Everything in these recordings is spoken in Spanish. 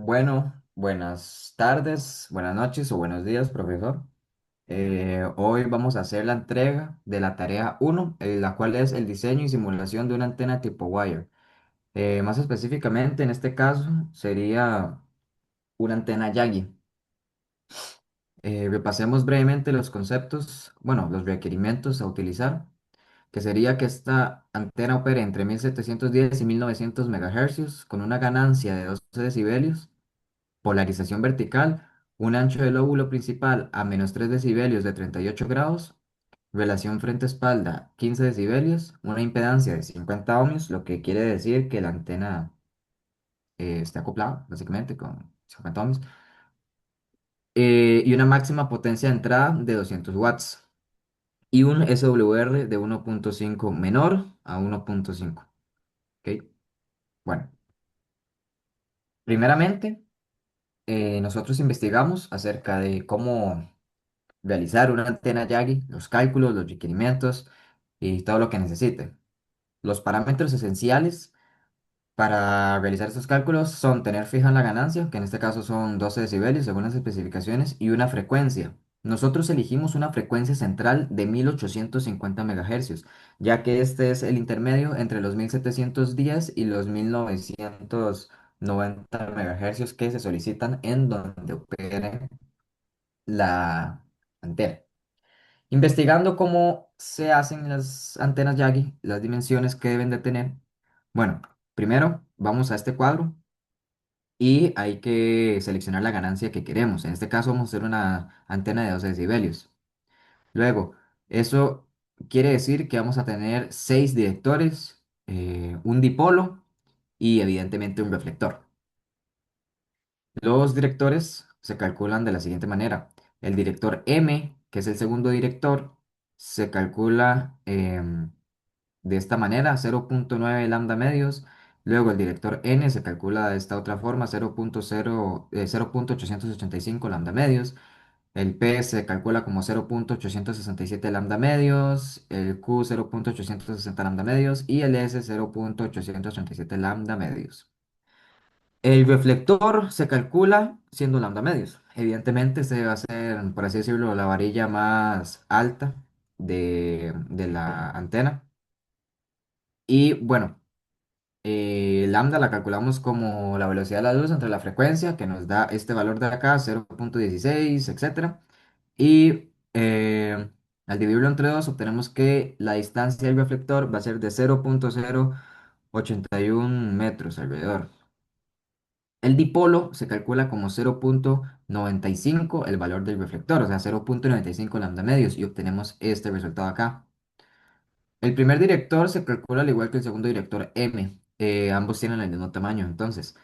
Bueno, buenas tardes, buenas noches o buenos días, profesor. Hoy vamos a hacer la entrega de la tarea uno, la cual es el diseño y simulación de una antena tipo wire. Más específicamente, en este caso, sería una antena Yagi. Repasemos brevemente los conceptos, bueno, los requerimientos a utilizar, que sería que esta antena opere entre 1710 y 1900 MHz con una ganancia de 12 decibelios, polarización vertical, un ancho del lóbulo principal a -3 decibelios de 38 grados, relación frente-espalda 15 decibelios, una impedancia de 50 ohmios, lo que quiere decir que la antena está acoplada básicamente con 50 ohmios, y una máxima potencia de entrada de 200 watts y un SWR de 1.5 menor a 1.5. ¿Ok? Bueno, primeramente, nosotros investigamos acerca de cómo realizar una antena Yagi, los cálculos, los requerimientos y todo lo que necesite. Los parámetros esenciales para realizar estos cálculos son tener fija la ganancia, que en este caso son 12 decibelios según las especificaciones, y una frecuencia. Nosotros elegimos una frecuencia central de 1850 MHz, ya que este es el intermedio entre los 1710 y los 1990 MHz que se solicitan en donde opere la antena. Investigando cómo se hacen las antenas Yagi, las dimensiones que deben de tener. Bueno, primero vamos a este cuadro y hay que seleccionar la ganancia que queremos. En este caso vamos a hacer una antena de 12 decibelios. Luego, eso quiere decir que vamos a tener 6 directores, un dipolo y evidentemente un reflector. Los directores se calculan de la siguiente manera. El director M, que es el segundo director, se calcula de esta manera, 0.9 lambda medios. Luego el director N se calcula de esta otra forma, 0.885 lambda medios. El P se calcula como 0.867 lambda medios, el Q 0.860 lambda medios y el S 0.887 lambda medios. El reflector se calcula siendo lambda medios. Evidentemente, se va a ser, por así decirlo, la varilla más alta de la antena. Y bueno, lambda la calculamos como la velocidad de la luz entre la frecuencia, que nos da este valor de acá, 0.16, etcétera. Y al dividirlo entre 2, obtenemos que la distancia del reflector va a ser de 0.081 metros alrededor. El dipolo se calcula como 0.95 el valor del reflector, o sea, 0.95 lambda medios, y obtenemos este resultado acá. El primer director se calcula al igual que el segundo director M. Ambos tienen el mismo tamaño, entonces,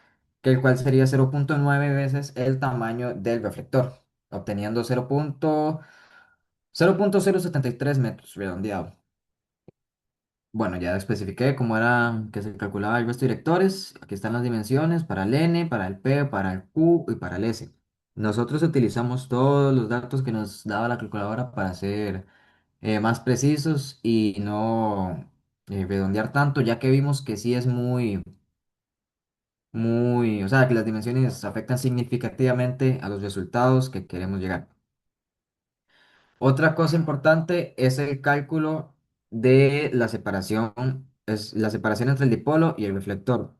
que el cual sería 0.9 veces el tamaño del reflector, obteniendo 0.073 metros redondeado. Bueno, ya especifiqué cómo era que se calculaba el resto de directores. Aquí están las dimensiones para el N, para el P, para el Q y para el S. Nosotros utilizamos todos los datos que nos daba la calculadora para ser más precisos y no redondear tanto, ya que vimos que sí es o sea, que las dimensiones afectan significativamente a los resultados que queremos llegar. Otra cosa importante es el cálculo de la separación, es la separación entre el dipolo y el reflector.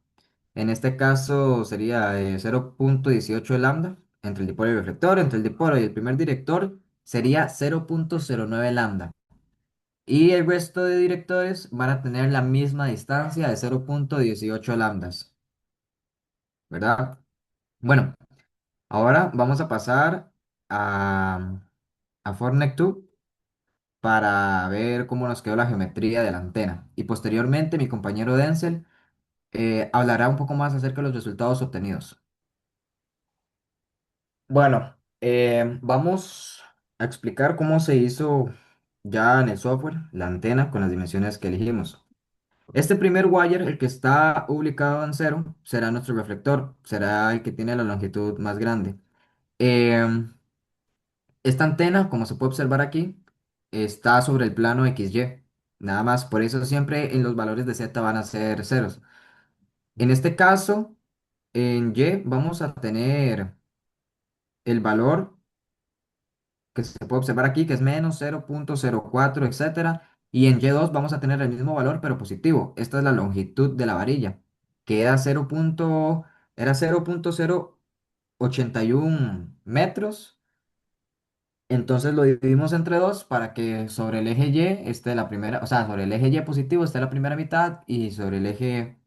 En este caso sería 0.18 lambda entre el dipolo y el reflector, entre el dipolo y el primer director sería 0.09 lambda. Y el resto de directores van a tener la misma distancia de 0.18 lambdas, ¿verdad? Bueno, ahora vamos a pasar a Fortnite 2 para ver cómo nos quedó la geometría de la antena. Y posteriormente mi compañero Denzel hablará un poco más acerca de los resultados obtenidos. Bueno, vamos a explicar cómo se hizo ya en el software la antena con las dimensiones que elegimos. Este primer wire, el que está ubicado en cero, será nuestro reflector, será el que tiene la longitud más grande. Em, Esta antena, como se puede observar aquí, está sobre el plano XY. Nada más, por eso siempre en los valores de Z van a ser ceros. En este caso, en Y vamos a tener el valor que se puede observar aquí, que es menos 0,04, etcétera. Y en Y2 vamos a tener el mismo valor, pero positivo. Esta es la longitud de la varilla, que era 0,81 metros. Entonces lo dividimos entre dos para que sobre el eje Y esté la primera, o sea, sobre el eje Y positivo esté la primera mitad y sobre el eje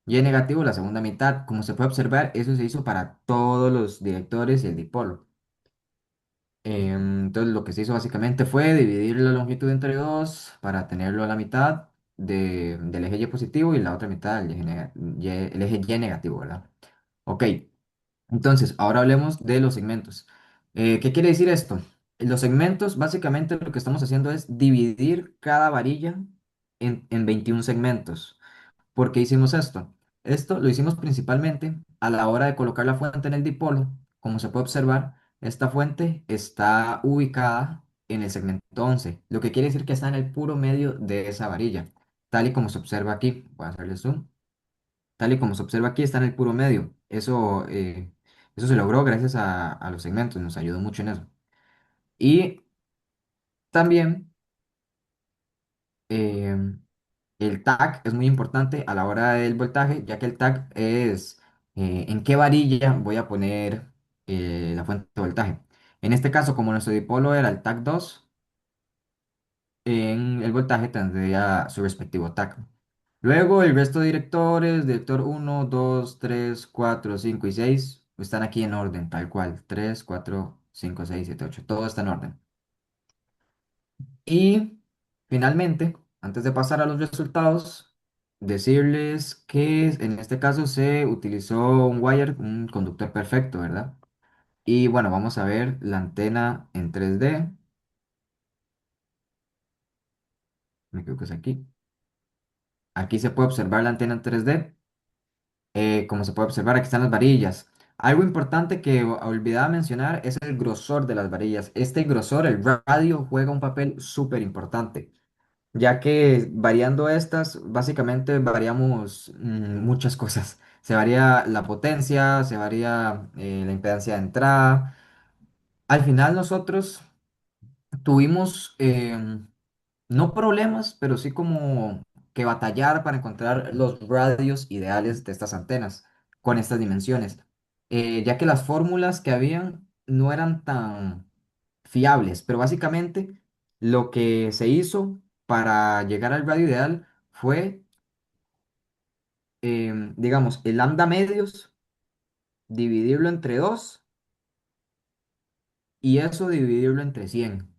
Y negativo la segunda mitad. Como se puede observar, eso se hizo para todos los directores y el dipolo. Entonces lo que se hizo básicamente fue dividir la longitud entre dos para tenerlo a la mitad del eje Y positivo y la otra mitad del eje, el eje Y negativo, ¿verdad? Ok, entonces ahora hablemos de los segmentos. ¿Qué quiere decir esto? Los segmentos básicamente lo que estamos haciendo es dividir cada varilla en 21 segmentos. ¿Por qué hicimos esto? Esto lo hicimos principalmente a la hora de colocar la fuente en el dipolo. Como se puede observar, esta fuente está ubicada en el segmento 11, lo que quiere decir que está en el puro medio de esa varilla, tal y como se observa aquí. Voy a hacerle zoom. Tal y como se observa aquí, está en el puro medio. Eso se logró gracias a los segmentos, nos ayudó mucho en eso. Y también eh, el tag es muy importante a la hora del voltaje, ya que el tag es en qué varilla voy a poner la fuente de voltaje. En este caso, como nuestro dipolo era el tag 2, en el voltaje tendría su respectivo tag. Luego, el resto de directores, director uno 2 3 4 5 y 6 están aquí en orden, tal cual. 3 4 5 6 7 8 todo está en orden. Y finalmente, antes de pasar a los resultados, decirles que en este caso se utilizó un wire, un conductor perfecto, ¿verdad? Y bueno, vamos a ver la antena en 3D. Me creo que es aquí. Aquí se puede observar la antena en 3D. Como se puede observar, aquí están las varillas. Algo importante que olvidaba mencionar es el grosor de las varillas. Este grosor, el radio, juega un papel súper importante, ya que variando estas, básicamente variamos muchas cosas. Se varía la potencia, se varía la impedancia de entrada. Al final nosotros tuvimos no problemas, pero sí como que batallar para encontrar los radios ideales de estas antenas con estas dimensiones, ya que las fórmulas que habían no eran tan fiables, pero básicamente lo que se hizo para llegar al radio ideal fue, digamos, el lambda medios, dividirlo entre 2 y eso dividirlo entre 100.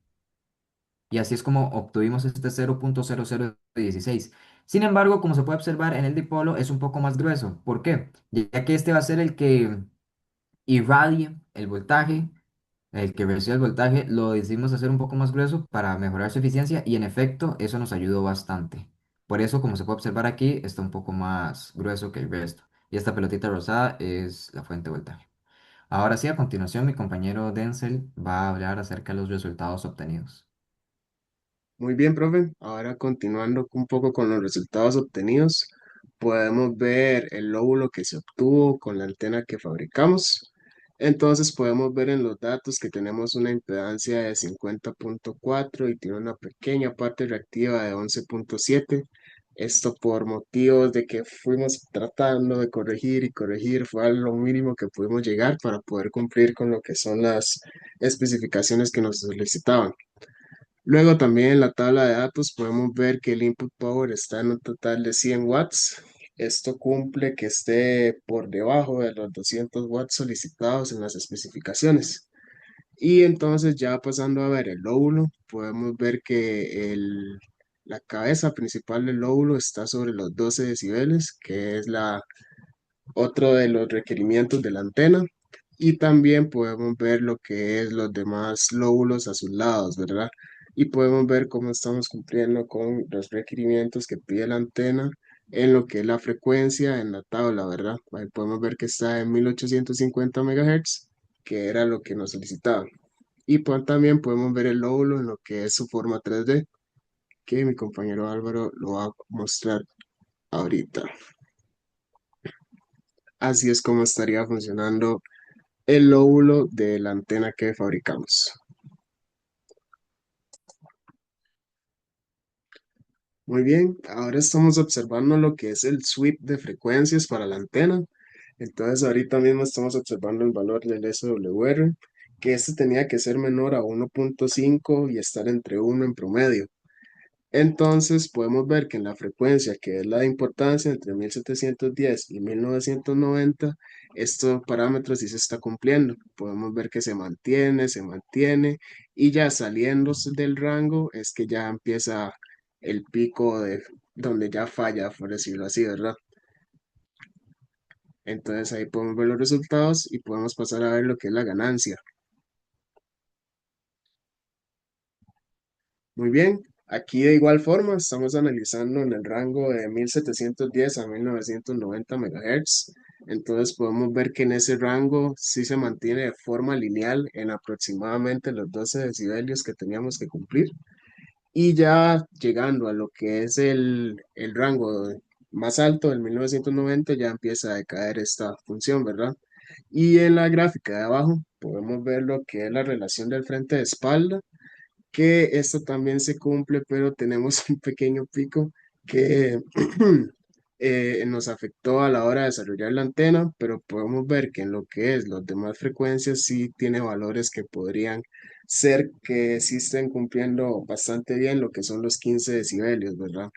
Y así es como obtuvimos este 0,0016. Sin embargo, como se puede observar en el dipolo, es un poco más grueso. ¿Por qué? Ya que este va a ser el que irradie el voltaje, el que recibe el voltaje, lo decidimos hacer un poco más grueso para mejorar su eficiencia y en efecto eso nos ayudó bastante. Por eso, como se puede observar aquí, está un poco más grueso que el resto. Y esta pelotita rosada es la fuente de voltaje. Ahora sí, a continuación, mi compañero Denzel va a hablar acerca de los resultados obtenidos. Muy bien, profe. Ahora continuando un poco con los resultados obtenidos, podemos ver el lóbulo que se obtuvo con la antena que fabricamos. Entonces podemos ver en los datos que tenemos una impedancia de 50,4 y tiene una pequeña parte reactiva de 11,7. Esto por motivos de que fuimos tratando de corregir y corregir, fue a lo mínimo que pudimos llegar para poder cumplir con lo que son las especificaciones que nos solicitaban. Luego también en la tabla de datos podemos ver que el input power está en un total de 100 watts. Esto cumple que esté por debajo de los 200 watts solicitados en las especificaciones. Y entonces ya pasando a ver el lóbulo, podemos ver que la cabeza principal del lóbulo está sobre los 12 decibeles, que es otro de los requerimientos de la antena. Y también podemos ver lo que es los demás lóbulos a sus lados, ¿verdad? Y podemos ver cómo estamos cumpliendo con los requerimientos que pide la antena en lo que es la frecuencia en la tabla, ¿verdad? Ahí podemos ver que está en 1850 MHz, que era lo que nos solicitaban. Y también podemos ver el lóbulo en lo que es su forma 3D, que mi compañero Álvaro lo va a mostrar ahorita. Así es como estaría funcionando el lóbulo de la antena que fabricamos. Muy bien, ahora estamos observando lo que es el sweep de frecuencias para la antena. Entonces ahorita mismo estamos observando el valor del SWR, que este tenía que ser menor a 1.5 y estar entre 1 en promedio. Entonces podemos ver que en la frecuencia, que es la de importancia entre 1710 y 1990, estos parámetros sí se está cumpliendo. Podemos ver que se mantiene y ya saliendo del rango es que ya empieza el pico de donde ya falla, por decirlo así, ¿verdad? Entonces ahí podemos ver los resultados y podemos pasar a ver lo que es la ganancia. Muy bien, aquí de igual forma estamos analizando en el rango de 1710 a 1990 MHz. Entonces podemos ver que en ese rango sí se mantiene de forma lineal en aproximadamente los 12 decibelios que teníamos que cumplir. Y ya llegando a lo que es el rango más alto, del 1990, ya empieza a decaer esta función, ¿verdad? Y en la gráfica de abajo podemos ver lo que es la relación del frente de espalda, que esto también se cumple, pero tenemos un pequeño pico que nos afectó a la hora de desarrollar la antena, pero podemos ver que en lo que es las demás frecuencias sí tiene valores que podrían ser que sí estén cumpliendo bastante bien lo que son los 15 decibelios, ¿verdad?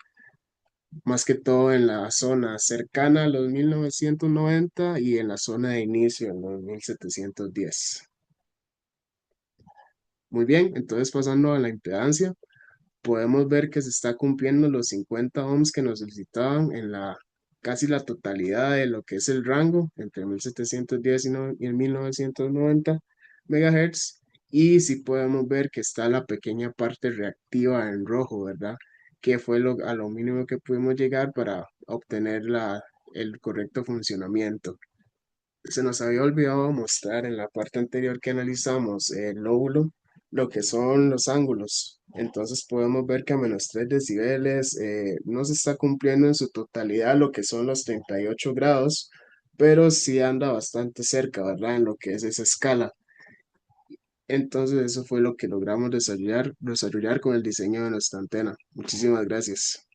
Más que todo en la zona cercana a los 1990 y en la zona de inicio en los 1710. Muy bien, entonces pasando a la impedancia, podemos ver que se está cumpliendo los 50 ohms que nos solicitaban en la casi la totalidad de lo que es el rango entre 1710 y el 1990 megahertz. Y sí podemos ver que está la pequeña parte reactiva en rojo, ¿verdad? Que fue a lo mínimo que pudimos llegar para obtener el correcto funcionamiento. Se nos había olvidado mostrar en la parte anterior que analizamos el lóbulo lo que son los ángulos. Entonces podemos ver que a menos 3 decibeles no se está cumpliendo en su totalidad lo que son los 38 grados, pero sí anda bastante cerca, ¿verdad? En lo que es esa escala. Entonces eso fue lo que logramos desarrollar con el diseño de nuestra antena. Muchísimas gracias.